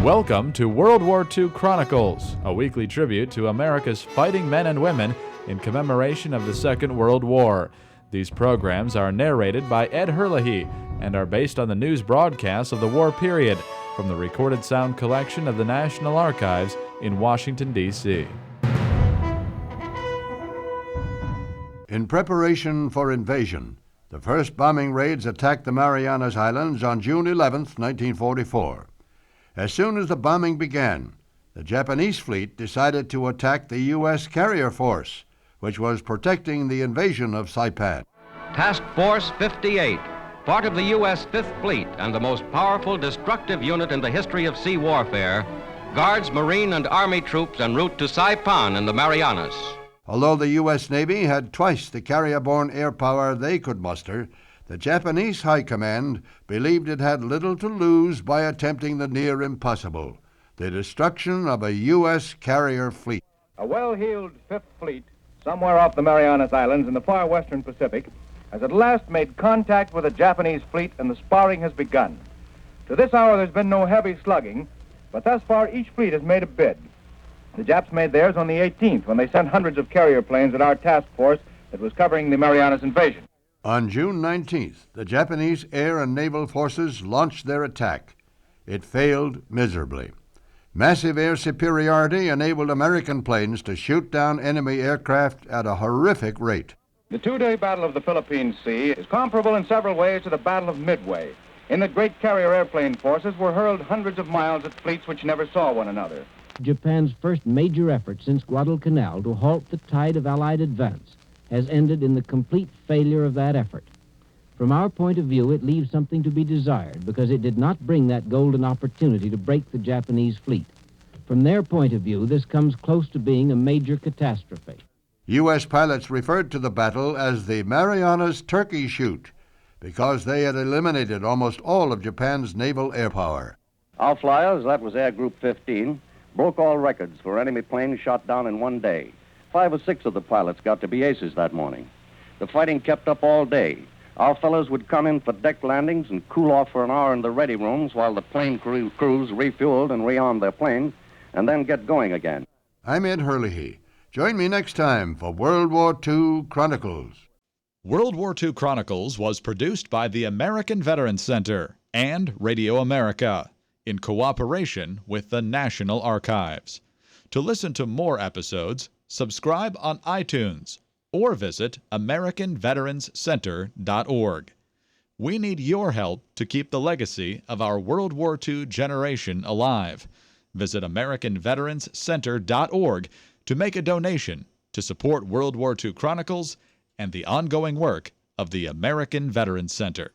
Welcome to World War II Chronicles, a weekly tribute to America's fighting men and women in commemoration of the Second World War. These programs are narrated by Ed Herlihy and are based on the news broadcasts of the war period from the recorded sound collection of the National Archives in Washington, D.C. In preparation for invasion, the first bombing raids attacked the Marianas Islands on June 11, 1944. As soon as the bombing began, the Japanese fleet decided to attack the U.S. carrier force, which was protecting the invasion of Saipan. Task Force 58, part of the U.S. Fifth Fleet and the most powerful destructive unit in the history of sea warfare, guards Marine and Army troops en route to Saipan in the Marianas. Although the U.S. Navy had twice the carrier-borne air power they could muster, the Japanese High Command believed it had little to lose by attempting the near impossible, the destruction of a U.S. carrier fleet. A well-heeled Fifth Fleet, somewhere off the Marianas Islands in the far western Pacific, has at last made contact with a Japanese fleet and the sparring has begun. To this hour there's been no heavy slugging, but thus far each fleet has made a bid. The Japs made theirs on the 18th when they sent hundreds of carrier planes at our task force that was covering the Marianas invasion. On June 19th, the Japanese air and naval forces launched their attack. It failed miserably. Massive air superiority enabled American planes to shoot down enemy aircraft at a horrific rate. The two-day Battle of the Philippine Sea is comparable in several ways to the Battle of Midway, in that great carrier airplane forces were hurled hundreds of miles at fleets which never saw one another. Japan's first major effort since Guadalcanal to halt the tide of Allied advance has ended in the complete failure of that effort. From our point of view, it leaves something to be desired because it did not bring that golden opportunity to break the Japanese fleet. From their point of view, this comes close to being a major catastrophe. U.S. pilots referred to the battle as the Marianas Turkey Shoot because they had eliminated almost all of Japan's naval air power. Our flyers, that was Air Group 15, broke all records for enemy planes shot down in one day. 5 or 6 of the pilots got to be aces that morning. The fighting kept up all day. Our fellows would come in for deck landings and cool off for an hour in the ready rooms while the plane crews refueled and rearmed their planes and then get going again. I'm Ed Herlihy. Join me next time for World War II Chronicles. World War II Chronicles was produced by the American Veterans Center and Radio America in cooperation with the National Archives. To listen to more episodes, subscribe on iTunes or visit AmericanVeteransCenter.org. We need your help to keep the legacy of our World War II generation alive. Visit AmericanVeteransCenter.org to make a donation to support World War II Chronicles and the ongoing work of the American Veterans Center.